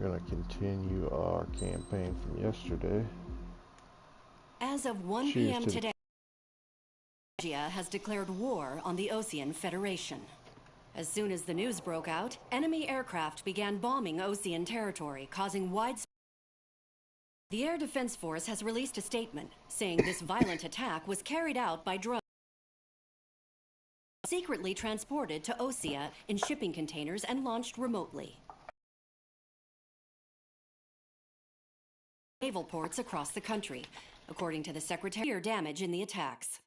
We're going to continue our campaign from yesterday. As of 1 p.m. today, Georgia has declared war on the Osean Federation. As soon as the news broke out, enemy aircraft began bombing Osean territory, causing widespread. The Air Defense Force has released a statement saying this violent attack was carried out by drones secretly transported to Osea in shipping containers and launched remotely. Naval ports across the country, according to the Secretary, damage in the attacks.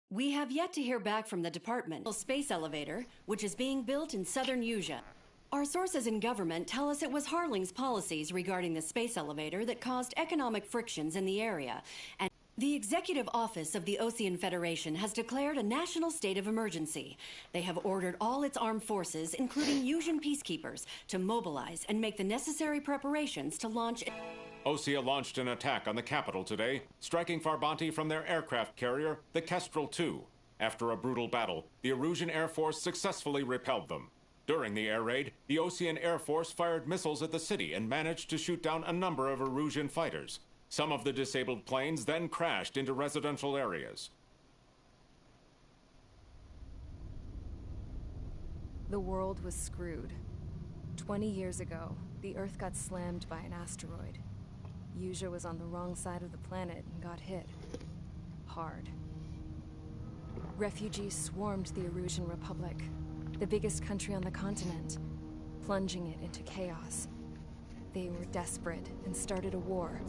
We have yet to hear back from the department. Space elevator, which is being built in southern Usea. Our sources in government tell us it was Harling's policies regarding the space elevator that caused economic frictions in the area, and the Executive Office of the Osean Federation has declared a national state of emergency. They have ordered all its armed forces, including Usean peacekeepers, to mobilize and make the necessary preparations to launch. Osea launched an attack on the capital today, striking Farbanti from their aircraft carrier, the Kestrel II. After a brutal battle, the Erusian Air Force successfully repelled them. During the air raid, the Osean Air Force fired missiles at the city and managed to shoot down a number of Erusian fighters. Some of the disabled planes then crashed into residential areas. The world was screwed. 20 years ago, the Earth got slammed by an asteroid. Usea was on the wrong side of the planet and got hit. Hard. Refugees swarmed the Erusian Republic, the biggest country on the continent, plunging it into chaos. They were desperate and started a war,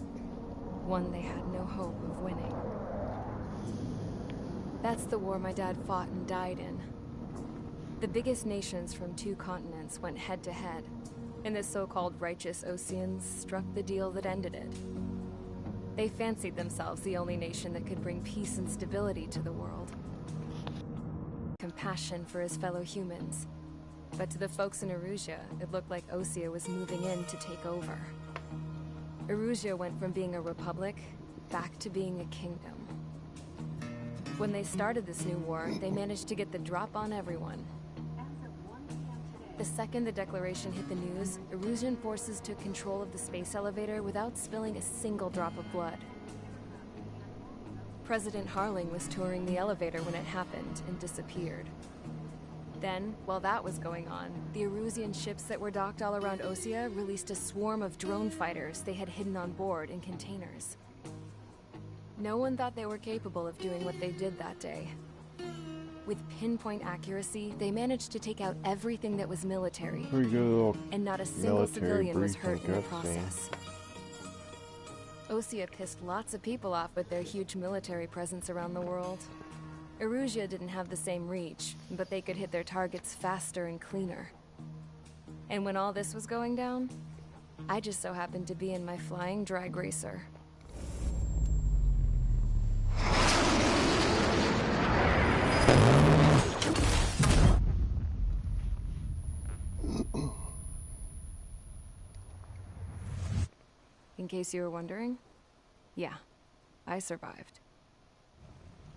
one they had no hope of winning. That's the war my dad fought and died in. The biggest nations from 2 continents went head-to-head, and the so-called righteous Oseans struck the deal that ended it. They fancied themselves the only nation that could bring peace and stability to the world. Compassion for his fellow humans. But to the folks in Erusia, it looked like Osea was moving in to take over. Erusia went from being a republic back to being a kingdom. When they started this new war, they managed to get the drop on everyone. The second the declaration hit the news, Erusian forces took control of the space elevator without spilling a single drop of blood. President Harling was touring the elevator when it happened and disappeared. Then, while that was going on, the Erusian ships that were docked all around Osea released a swarm of drone fighters they had hidden on board in containers. No one thought they were capable of doing what they did that day. With pinpoint accuracy, they managed to take out everything that was military, and not a single civilian was hurt in the process. Osea pissed lots of people off with their huge military presence around the world. Erusia didn't have the same reach, but they could hit their targets faster and cleaner. And when all this was going down, I just so happened to be in my flying drag racer. In case you were wondering, yeah, I survived.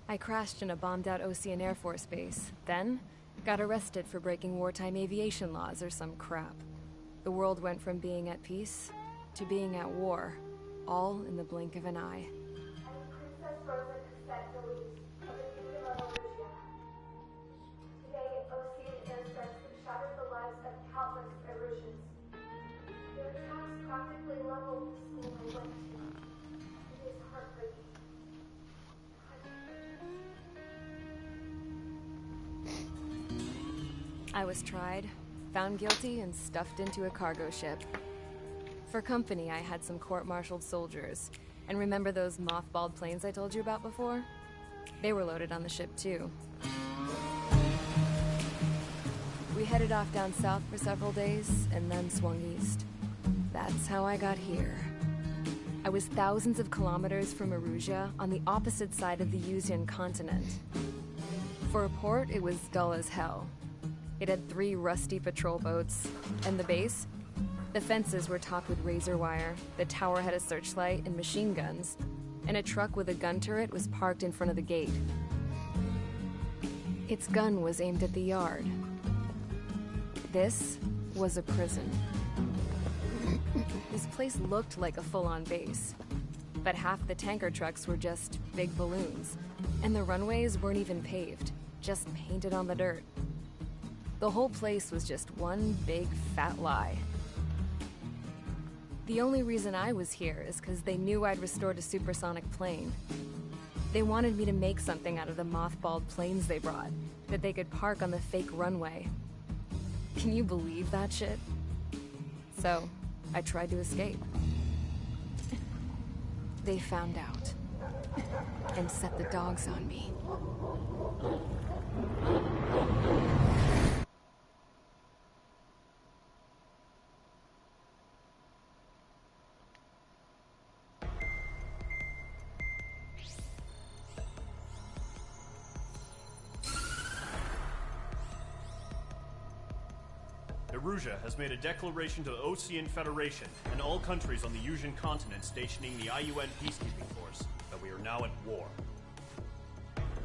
I crashed in a bombed-out Osean Air Force base, then got arrested for breaking wartime aviation laws or some crap. The world went from being at peace to being at war, all in the blink of an eye. Today, Osean airstrikes have shattered the lives of countless Erusians. Their attacks practically leveled the school I went to. It is heartbreaking. I was tried, found guilty, and stuffed into a cargo ship. For company, I had some court-martialed soldiers. And remember those mothballed planes I told you about before? They were loaded on the ship, too. We headed off down south for several days, and then swung east. That's how I got here. I was thousands of kilometers from Erusia, on the opposite side of the Usean continent. For a port, it was dull as hell. It had 3 rusty patrol boats, and the base? The fences were topped with razor wire, the tower had a searchlight and machine guns, and a truck with a gun turret was parked in front of the gate. Its gun was aimed at the yard. This was a prison. This place looked like a full-on base. But half the tanker trucks were just big balloons. And the runways weren't even paved, just painted on the dirt. The whole place was just one big fat lie. The only reason I was here is because they knew I'd restored a supersonic plane. They wanted me to make something out of the mothballed planes they brought, that they could park on the fake runway. Can you believe that shit? So, I tried to escape. They found out, and set the dogs on me. Erusia has made a declaration to the Ocean Federation and all countries on the Yusian continent stationing the IUN peacekeeping force that we are now at war.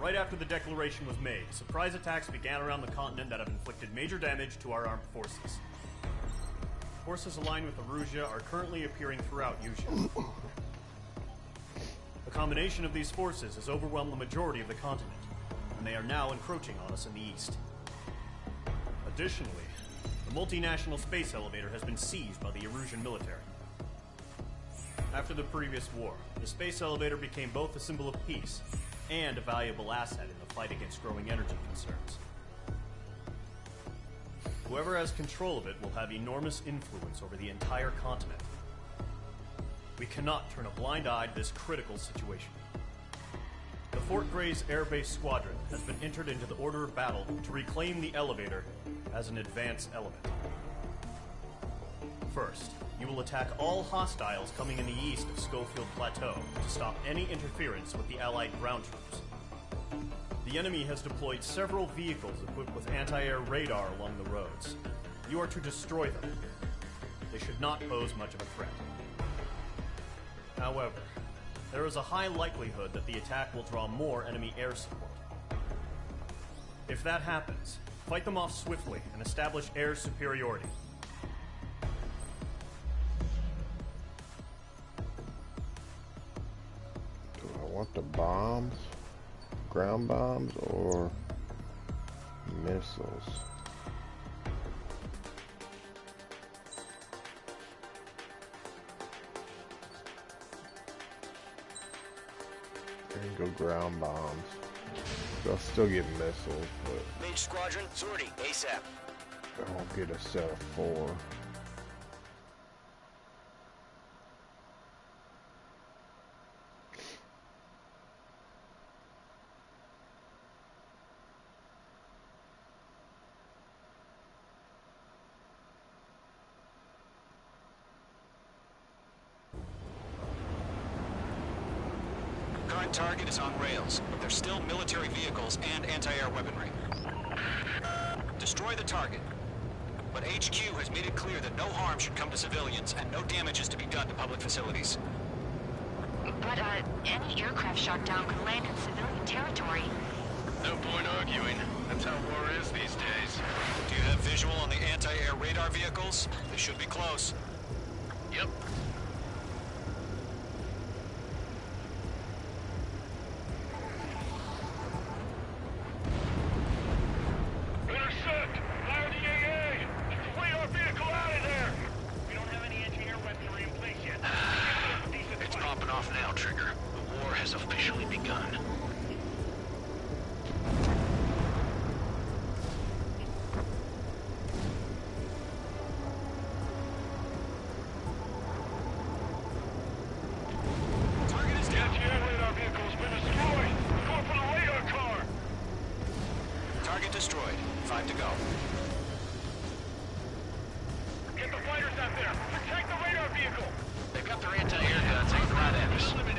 Right after the declaration was made, surprise attacks began around the continent that have inflicted major damage to our armed forces. Forces aligned with Erusia are currently appearing throughout Yusia. The combination of these forces has overwhelmed the majority of the continent, and they are now encroaching on us in the east. Additionally, the multinational space elevator has been seized by the Erusian military. After the previous war, the space elevator became both a symbol of peace and a valuable asset in the fight against growing energy concerns. Whoever has control of it will have enormous influence over the entire continent. We cannot turn a blind eye to this critical situation. The Fort Gray's Air Base Squadron has been entered into the order of battle to reclaim the elevator as an advance element. First, you will attack all hostiles coming in the east of Schofield Plateau to stop any interference with the Allied ground troops. The enemy has deployed several vehicles equipped with anti-air radar along the roads. You are to destroy them. They should not pose much of a threat. However, there is a high likelihood that the attack will draw more enemy air support. If that happens, fight them off swiftly and establish air superiority. Do I want the bombs? Ground bombs or missiles? Go ground bombs. They'll still get missiles, but Mage Squadron, sortie, ASAP. I won't get a set of 4. Current target is on rails, but there's still military vehicles and anti-air weaponry. Destroy the target. But HQ has made it clear that no harm should come to civilians and no damage is to be done to public facilities. But, any aircraft shot down could land in civilian territory. No point arguing. That's how war is these days. Do you have visual on the anti-air radar vehicles? They should be close. Yep. Intercept! Fire the AA! Get the radar vehicle out of there! We don't have any anti-air weaponry in place yet. It's popping off now, Trigger. The war has officially begun. Target destroyed. 5 to go. Get the fighters out there! Protect the radar vehicle! They've got their anti-air guns aimed right at us. Being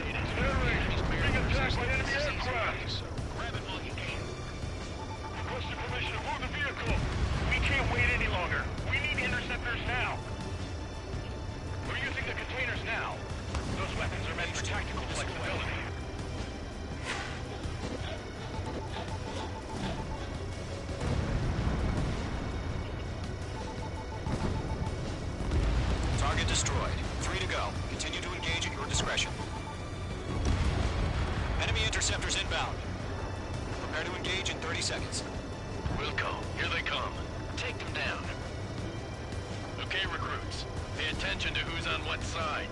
attacked by enemy aircraft! Grab it while you can. Requesting permission to move the vehicle! We can't wait any longer. We need interceptors now. We're using the containers now. Those weapons are meant for tactical flexibility. Target destroyed. 3 to go. Continue to engage at your discretion. Enemy interceptors inbound. Prepare to engage in 30 seconds. Wilco, here they come. Take them down. Okay, recruits. Pay attention to who's on what side.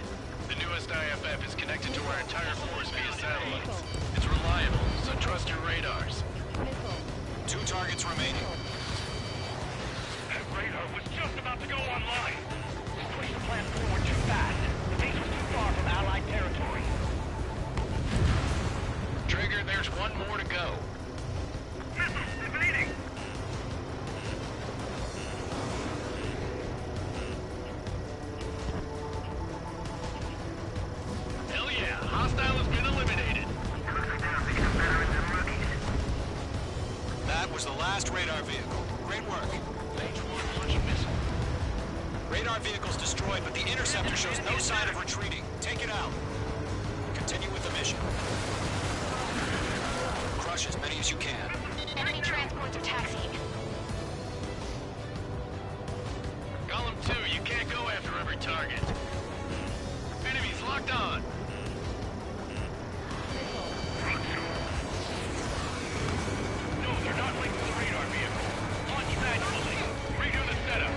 The newest IFF is connected to our entire force via satellites. It's reliable, so trust your radars. 2 targets remaining. That radar was just about to go online. We pushed the plan forward too fast. The base was too far from Allied territory. Trigger, there's one more to go. Missiles evading! Hell yeah, hostile has been eliminated. That was the last radar vehicle. Great work. Range 1 launching missile. Radar vehicle's destroyed, but the interceptor shows no sign of retreating. Take it out. Continue with the mission. Crush as many as you can. Enemy transports are taxiing. Column 2, you can't go after every target. Enemies locked on. No, they're not linked to the radar vehicle. Launch manually. Redo the setup.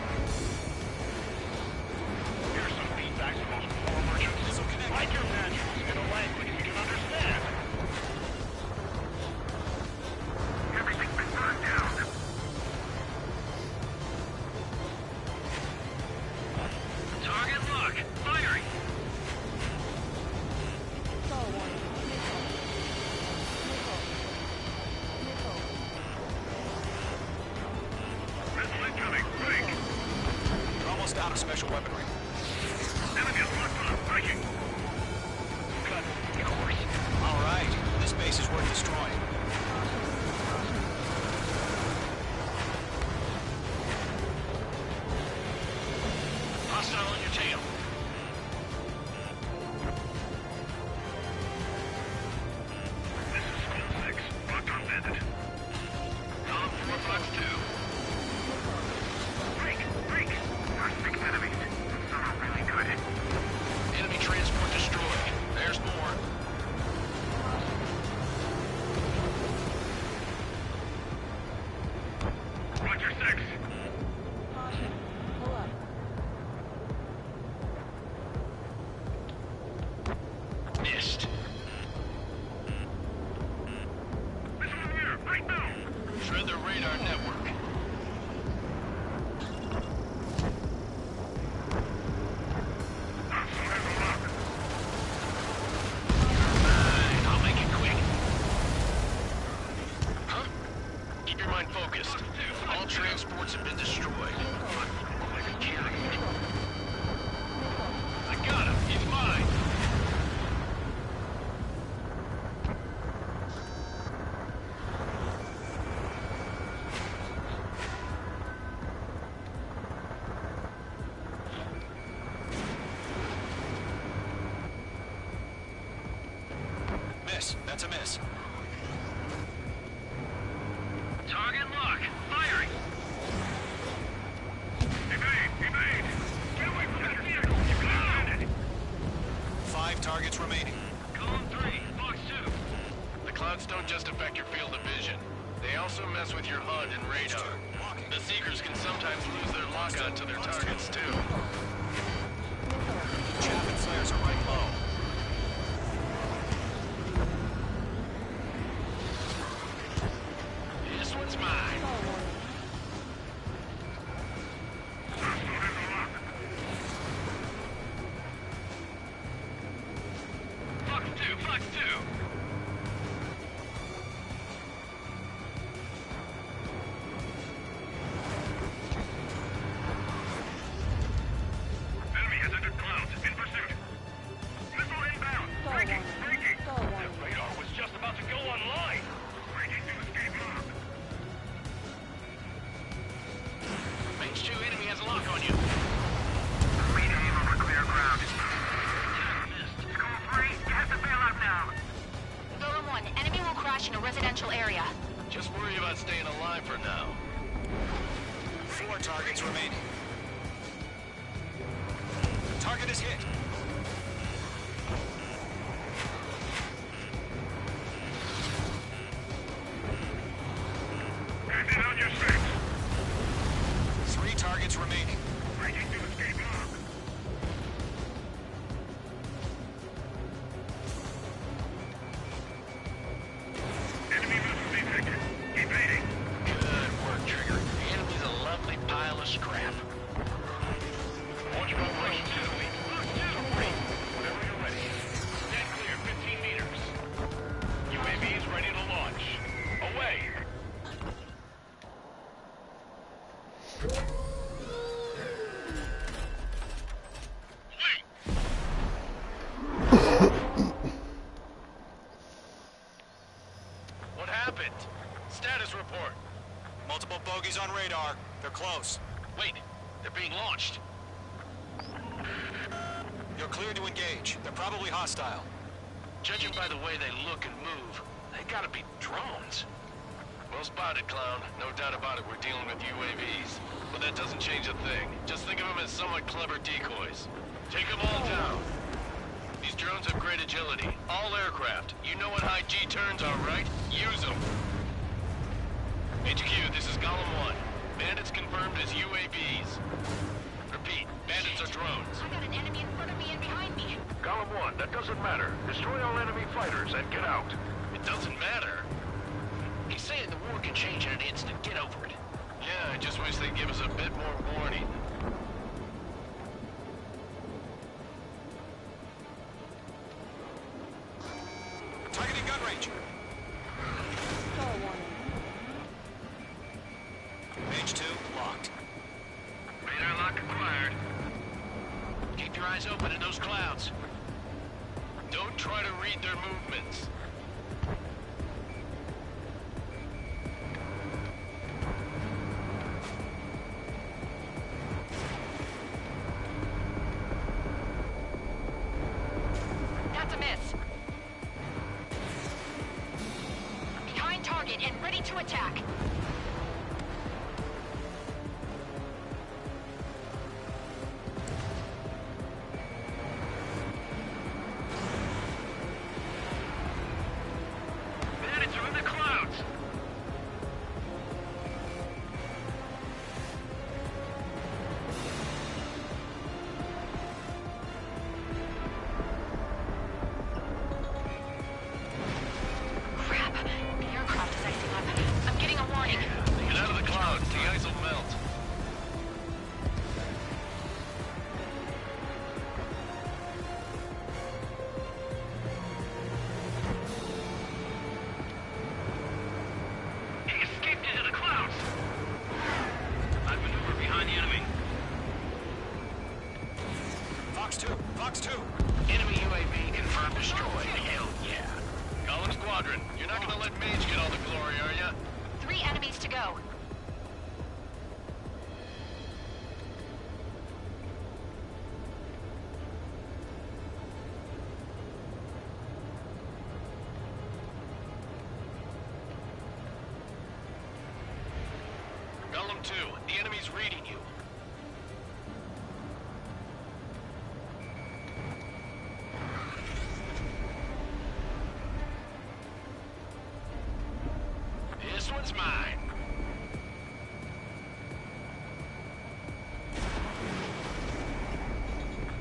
Here's some feedback from those poor merchants. Write your manuals in a language we can understand. Everything's been burned down. Target lock. Firing. Missile incoming. Break. You're almost out of special weaponry. Enemy is locked on. Breaking. Cut. Course. All right. This base is worth destroying. Hostile on your tail. This is School 6. Locked on bandit. Column 4, Fox 2. Break! Break! Our 6 enemies. Some are really good. Enemy transport destroyed. There's more. Roger 6. Missed. Missile in the air, right now! Shred the radar network. Fine, I'll make it quick. Huh? Keep your mind focused. All transports have been destroyed. Like a carrier. I got him. He's mine. Miss. That's a miss. Target lock. Firing. Evade. Evade. Get away from that vehicle. You got it. 5 targets remaining. Column 3. Fox 2. The clouds don't just affect your field of vision. They also mess with your HUD and radar. The Seekers can sometimes lose their lock-on to their targets, too. Chaff and flares are right low. This one's mine. Fox 2, Fox 2. Enemy has entered clouds. In pursuit. Missile inbound. Breaking. Breaking. That radar was just about to go online. Breaking to escape lock. Range 2 enemy has a lock on you. We aim over clear ground. Missed. School 3, you have to bail out now. Target is hit. Get in on your six. 3 targets remaining. Breaking to escape lock. Enemy missile detected. Keep aiming. Good work, Trigger. The enemy's a lovely pile of scrap. Watch my plane, Three. Whenever you're ready. Stand clear, 15 meters. UAV is ready to launch. Away. What happened? Status report. Multiple bogeys on radar. They're close. Wait, they're being launched. You're clear to engage. They're probably hostile. Judging by the way they look and move, they gotta be drones. Well spotted, clown. No doubt about it, we're dealing with UAVs. But that doesn't change a thing. Just think of them as somewhat clever decoys. Take them all down. These drones have great agility. All aircraft. You know what high G turns are, right? Use them. HQ, this is Golem 1. Bandits confirmed as UAVs. Repeat, bandits are drones. I got an enemy in front of me and behind me. Golem 1, that doesn't matter. Destroy all enemy fighters and get out. It doesn't matter. He's saying the war can change in an instant. Get over it. Yeah, I just wish they'd give us a bit more warning. Targeting gun range. Page 2, locked. Radar lock acquired. Keep your eyes open in those clouds. Don't try to read their movements. That's a miss. Behind target and ready to attack. Bandits are in the clouds. Crap. The aircraft is icing up. I'm getting a warning. Get out of the clouds. The ice will melt. He escaped into the clouds. I maneuver behind the enemy. Fox 2, Fox 2. Enemy UAV confirmed destroyed. Hell yeah. Golem Squadron, you're not gonna let Mage get all the glory, are ya? 3 enemies to go. Golem 2, the enemy's reading you. This one's mine.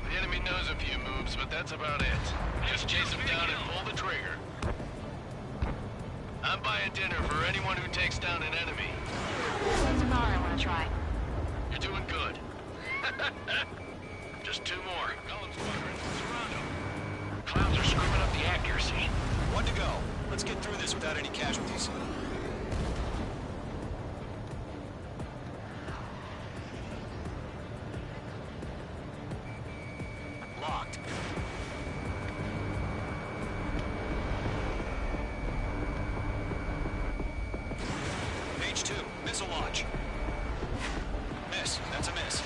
The enemy knows a few moves, but that's about it. Just chase him down and pull the trigger. I'm buying dinner for anyone who takes down an enemy. That's a bar I want to try. You're doing good. Just 2 more. Golem Squadron, surround 'em. Clowns are screwing up the accuracy. 1 to go. Let's get through this without any casualties. Locked. Page 2, missile launch. Miss, that's a miss.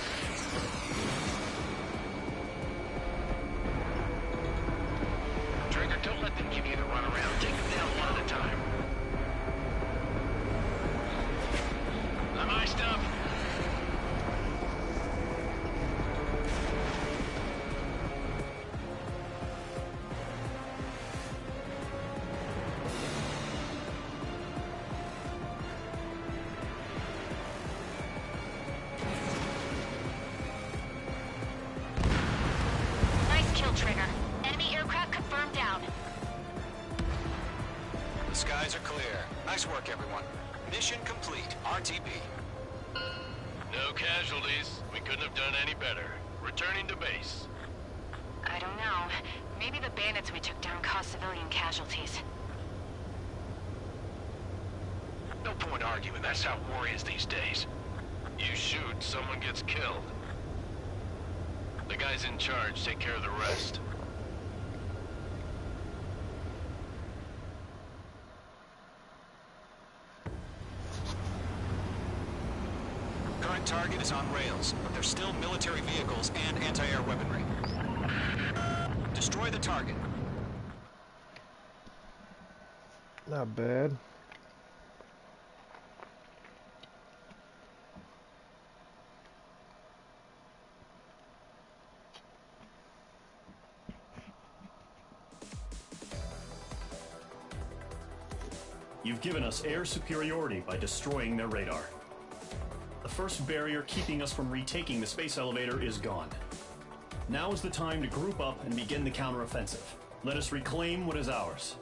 Trigger, don't let them give you the runaround. Take them down one at a time. On my stuff. signal trigger. Enemy aircraft confirmed down. The skies are clear. Nice work, everyone. Mission complete. RTB. No casualties. We couldn't have done any better. Returning to base. I don't know. Maybe the bandits we took down caused civilian casualties. No point arguing. That's how war is these days. You shoot, someone gets killed. The guys in charge take care of the rest. Current target is on rails, but there's still military vehicles and anti-air weaponry. Destroy the target. Not bad. You've given us air superiority by destroying their radar. The first barrier keeping us from retaking the space elevator is gone. Now is the time to group up and begin the counteroffensive. Let us reclaim what is ours.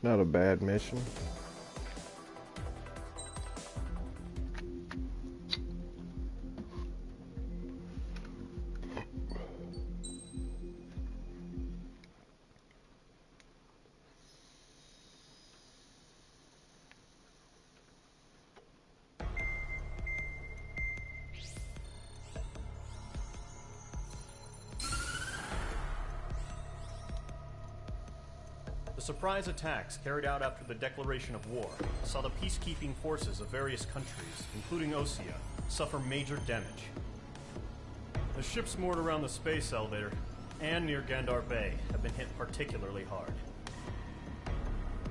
Not a bad mission. The surprise attacks carried out after the declaration of war saw the peacekeeping forces of various countries, including Osea, suffer major damage. The ships moored around the space elevator and near Gandar Bay have been hit particularly hard.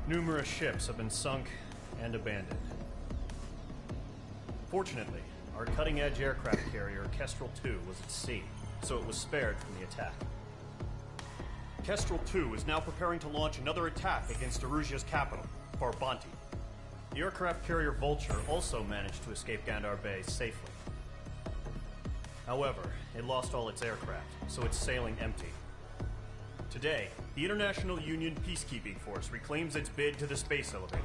Numerous ships have been sunk and abandoned. Fortunately, our cutting-edge aircraft carrier, Kestrel 2, was at sea, so it was spared from the attack. Kestrel 2 is now preparing to launch another attack against Erusia's capital, Farbanti. The aircraft carrier Vulture also managed to escape Gandar Bay safely. However, it lost all its aircraft, so it's sailing empty. Today, the International Union Peacekeeping Force reclaims its bid to the space elevator.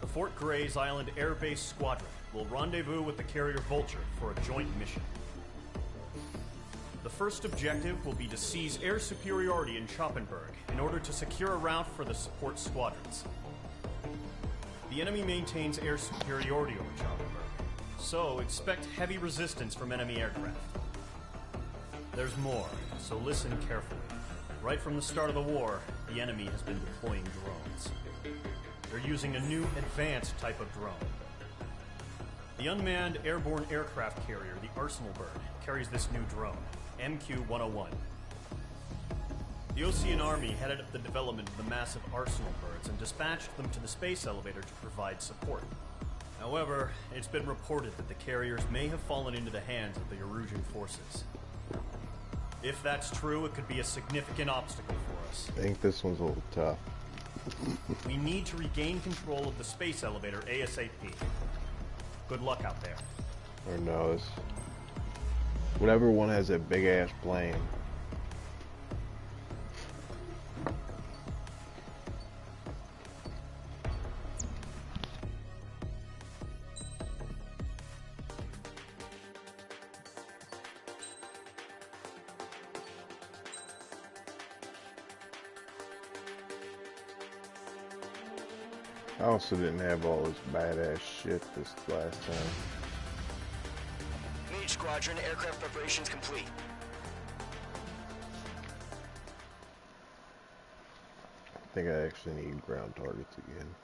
The Fort Gray's Island Air Base Squadron will rendezvous with the carrier Vulture for a joint mission. The first objective will be to seize air superiority in Schoppenberg in order to secure a route for the support squadrons. The enemy maintains air superiority over Schoppenberg, so expect heavy resistance from enemy aircraft. There's more, so listen carefully. Right from the start of the war, the enemy has been deploying drones. They're using a new advanced type of drone. The unmanned airborne aircraft carrier, the Arsenal Bird, carries this new drone, MQ-101. The Osean Army headed up the development of the massive Arsenal Birds and dispatched them to the space elevator to provide support. However, it's been reported that the carriers may have fallen into the hands of the Erusian forces. If that's true, it could be a significant obstacle for us. I think this one's a little tough. We need to regain control of the space elevator ASAP. Good luck out there. Or knows. Whatever one has that big ass plane. I also didn't have all this badass shit this last time. Mage Squadron, aircraft preparations complete. I think I actually need ground targets again.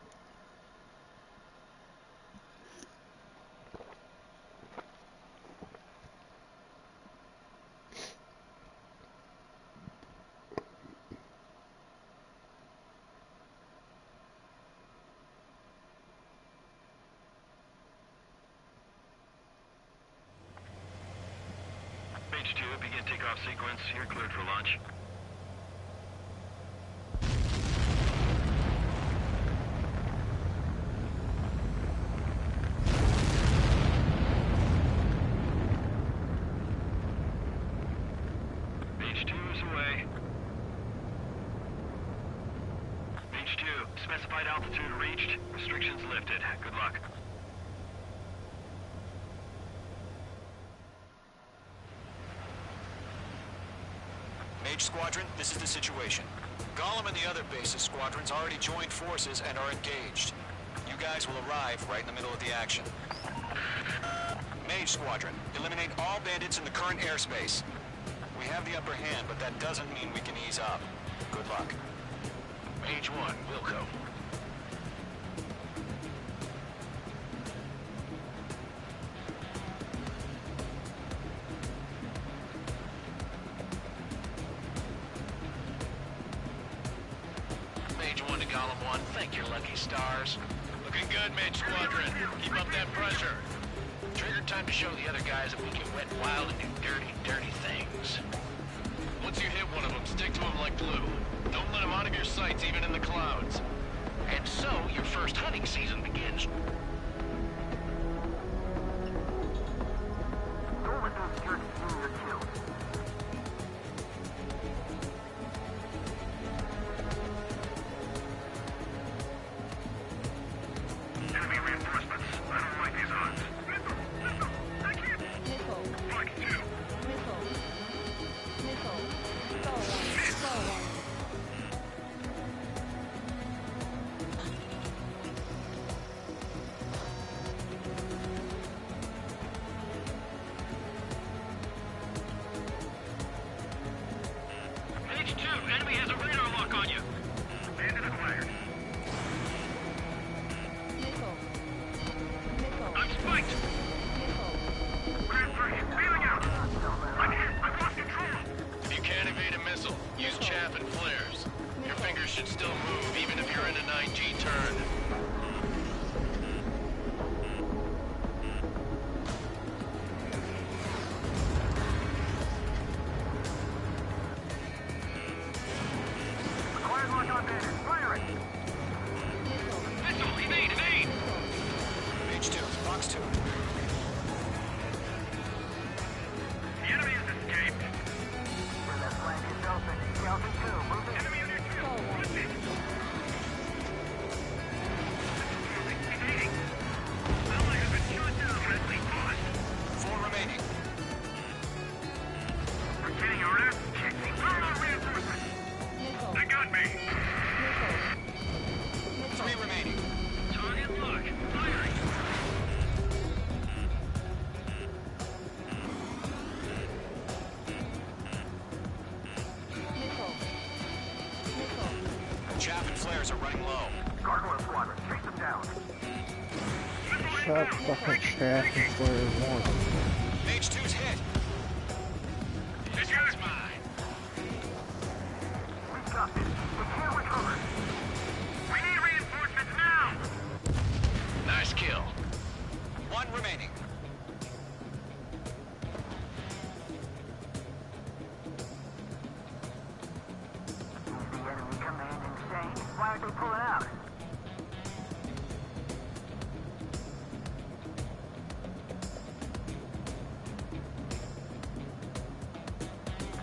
Mage 2, begin takeoff sequence. You're cleared for launch. Mage 2 is away. Mage 2, specified altitude reached. Restrictions lifted. Good luck. Mage Squadron, this is the situation. Gollum and the other bases squadrons already joined forces and are engaged. You guys will arrive right in the middle of the action. Mage Squadron, eliminate all bandits in the current airspace. We have the upper hand, but that doesn't mean we can ease up. Good luck. Mage 1, Wilco. Mage 1 to Gollum 1, thank your lucky stars. Looking good, Mage Squadron. Keep up that pressure. Trigger time to show the other guys that we can wet wild and do dirty, dirty things. Once you hit one of them, stick to them like glue. Don't let them out of your sights, even in the clouds. And so, your first hunting season begins. Enemy reinforcements. I don't like these odds. Missile! Missile! I can't! Fuck you! Mage 2, enemy has a radar lock on you. Bandit acquired. I'm spiked. Grand 3, feeling out! I'm hit! I've lost control! If you can't evade a missile, use chaff and flares. Your fingers should still move, even if you're in a 9G turn. Acquired lock on bandit. Fire it! Missile, evade, evade! Mage 2, Fox 2. The enemy has escaped. Enemy on your tail. Listen. Evading. Ally has been shot down. Friendly paused. 4 remaining. We're getting our ass kicked. Throw out reinforcements. They got me. 3 remaining. Target lock. Firing. Chaff and flares are running low. Gargoyle squadron. Chase them down. Shut fucking chaff and flares once. Mage 2's hit. This guy's mine. We've got this. We can't recover. We need reinforcements now. Nice kill. 1 remaining. The enemy command insane. Why aren't they pulling out?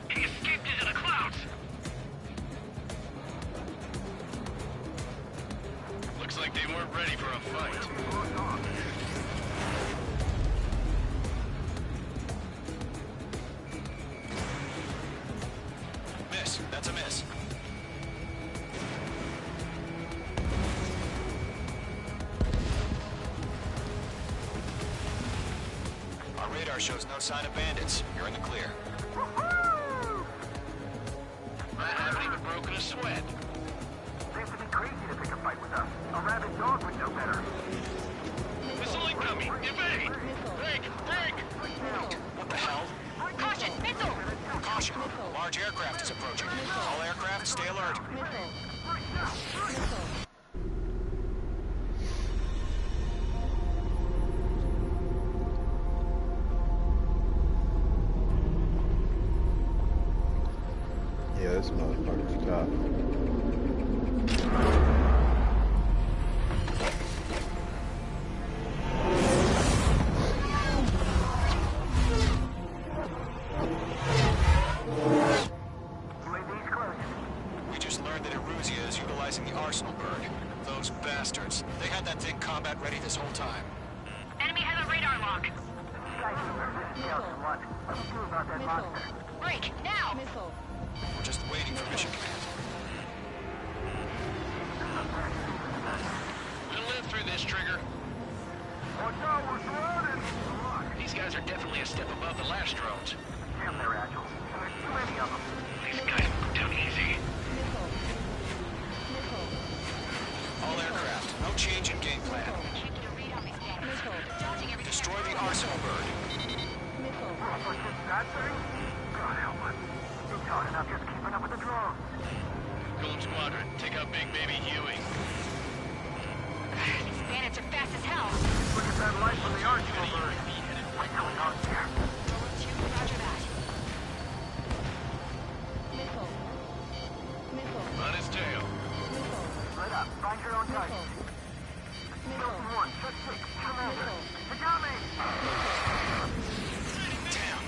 He escaped into the clouds. Looks like they weren't ready for a fight. Miss. That's a miss. shows no sign of bandits. You're in the clear. I haven't even broken a sweat. Seems to be crazy to pick a fight with us. A rabid dog would know better. Missile incoming! Evade! Break! Break! What the hell? Caution! Missile! Caution! Large aircraft is approaching. All aircraft, stay alert. Yeah, this motherfucker's tough. We just learned that Eruzia is utilizing the Arsenal bird. Those bastards. They had that thing combat ready this whole time. Enemy has a radar lock. Break! Now! We're just waiting for mission command. We'll live through this, Trigger. Watch out, we're surrounded! These guys are definitely a step above the last drones. Damn, they're agile. There's too many of them. These guys move down easy. All aircraft, no change in game plan. Can't get a read on these bandits. Dodging every Destroy the Arsenal bird. That thing? God help us. It's hard enough just keeping up with the drones. Golem Squadron, take out Big Baby Huey. These bandits are fast as hell. Look at that light from the Arsenal bird. What's going on here? Roger that. On his tail. Right up. Find your own target. Skeleton 1, check 6. Commander. They got me! Damn.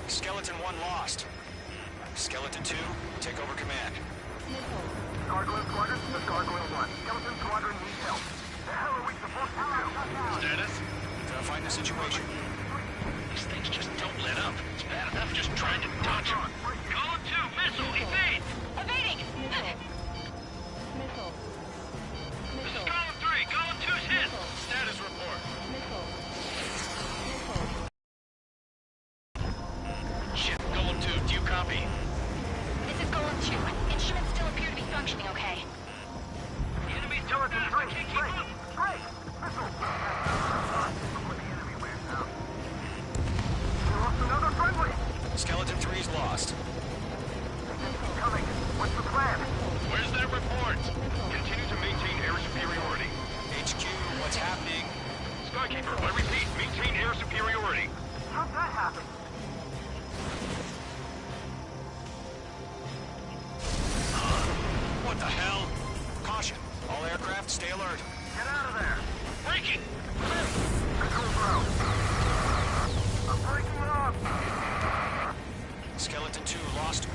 Skeleton 1 lost. Skeleton 2, take over command. Gargoyle Squadron, this Gargoyle 1. Skeleton Squadron needs help. The hell are we supposed to do? Status? Find the situation. These things just don't let up. It's bad enough just trying to dodge them. Column 2, missile, evade! Evading! This is Column 3. Column 2's hit. Status report. Shit, Column 2, do you copy? This is Golem 2. Instruments still appear to be functioning okay. The enemy's too Skeleton fast. I 3, can't keep break! up. Break! Missile! Where the enemy went now. We lost another friendly! Skeleton 3's lost. Coming. What's the plan? Where's that report? Continue to maintain air superiority. HQ, what's happening? Skykeeper, I repeat, maintain air superiority. How'd that happen? What the hell? Caution. All aircraft, stay alert. Get out of there! Breaking! Control ground. I'm breaking up! Skeleton 2 lost.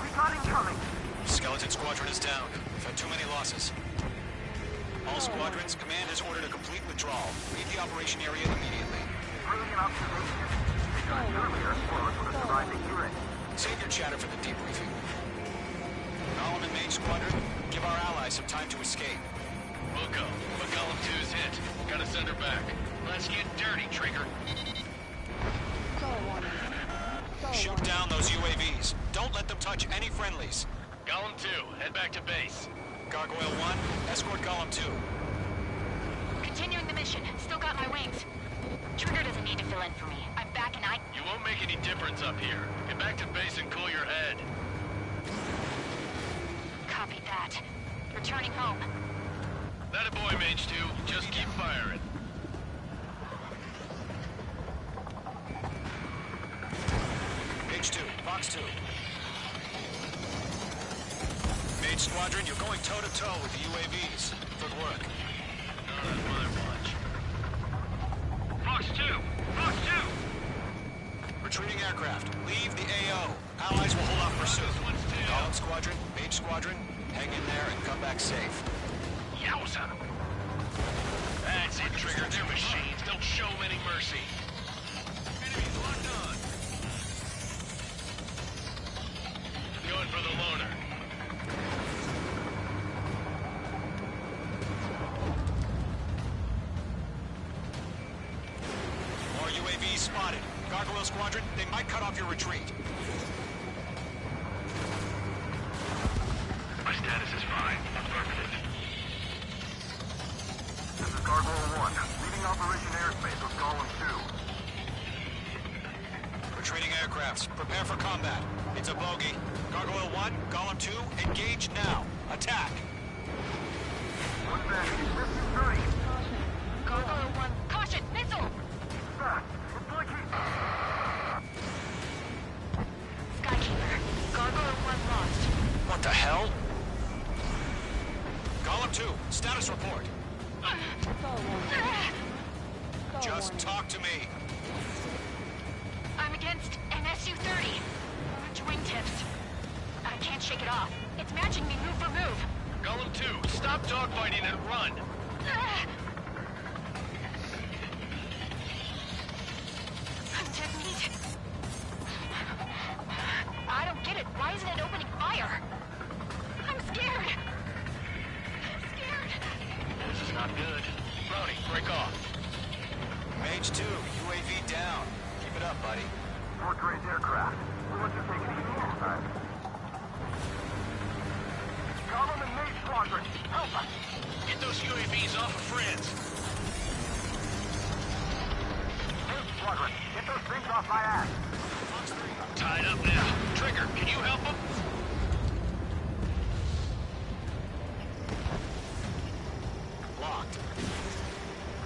We got incoming! Skeleton Squadron is down. We've had too many losses. All squadrons, command has ordered a complete withdrawal. Leave the operation area immediately. Brilliant observation. They got earlier, or else would have survived to hear it. Save your chatter for the debriefing. Golem and Mage Squadron, give our allies some time to escape. We'll go, but Column 2's hit. Gotta send her back. Let's get dirty, Trigger. Shoot down those UAVs. Don't let them touch any friendlies. Column 2, head back to base. Gargoyle 1, escort Golem 2. Continuing the mission. Still got my wings. Trigger doesn't need to fill in for me. I'm back and You won't make any difference up here. Get back to base and cool your head. Copied that. Returning home. That a boy, Mage 2. Just keep firing. Mage 2, Fox 2. Mage Squadron, you're going toe-to-toe with the UAVs. Good work. Not on my watch. Fox 2! Fox 2! Retreating aircraft, leave the AO. Allies will hold off pursuit. Golem Squadron, Mage Squadron, hang in there and come back safe. Yowza! That's it, Trigger. They're machines. Don't show them any mercy. Enemies locked on. Going for the loner. Gargoyle Squadron. They might cut off your retreat. My status is fine. Affirmative. This is Gargoyle 1. Leaving Operation Airspace with Golem 2. Retreating aircrafts. Prepare for combat. It's a bogey. Gargoyle 1, Golem 2, engage now. Attack. One back. Distance 30. Gargoyle 1, caution, missile! Fast. It's like he... Skykeeper, Gargoyle 1 lost. What the hell? Golem 2, status report. Just talk to me. I'm against an Su-30. Orange wingtips. I can't shake it off. It's matching me move for move. Golem 2, stop dogfighting and run! Technique. I don't get it. Why isn't it opening fire? I'm scared. I'm scared. This is not good. Brownie, break off. Mage 2, UAV down. Keep it up, buddy. Fourth range aircraft. We'll let you take it easy this time. Golem and Mage Squadron, help us! Get those UAVs off of friends. Mage Squadron, get those things off my ass! Tied up now. Trigger, can you help them? Locked.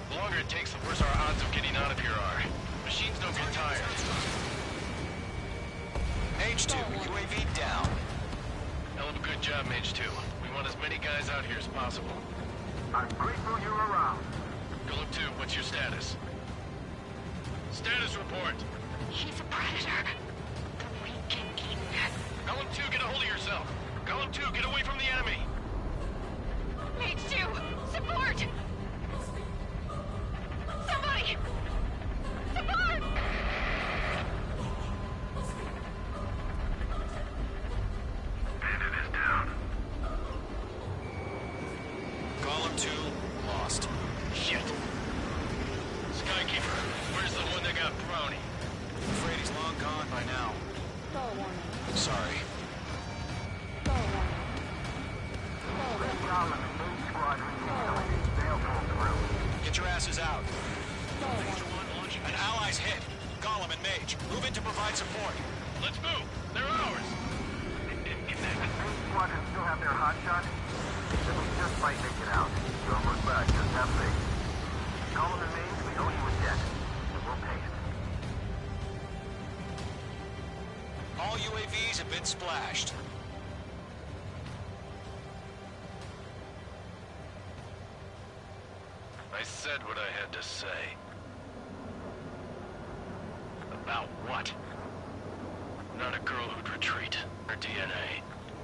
The longer it takes, the worse our odds of getting out of here are. Machines don't get tired. Mage 2, UAV down. Hell of a good job, Mage 2. We want as many guys out here as possible. I'm grateful you're around. Golem 2, what's your status? Status report. He's a predator. The weak and eaten. Golem 2, get a hold of yourself. Golem 2, get away from the enemy. Mage 2, support! Somebody! Support! Bandit is down. Golem 2, lost. Shit. Skykeeper, where's the one that got Brownie? Afraid he's long gone by now. Sorry. Golem and Mage Squadron decorated. They'll pull through. Get your asses out. An ally's hit. Golem and Mage, move in to provide support. Let's move. They're ours. Mage Squadron still have their hot shot? Then we just might make it out. Don't look back, just have faith. Golem and Mage, we owe you a debt. And we'll pay it. All UAVs have been splashed. I said what I had to say. About what? Not a girl who'd retreat. Her DNA.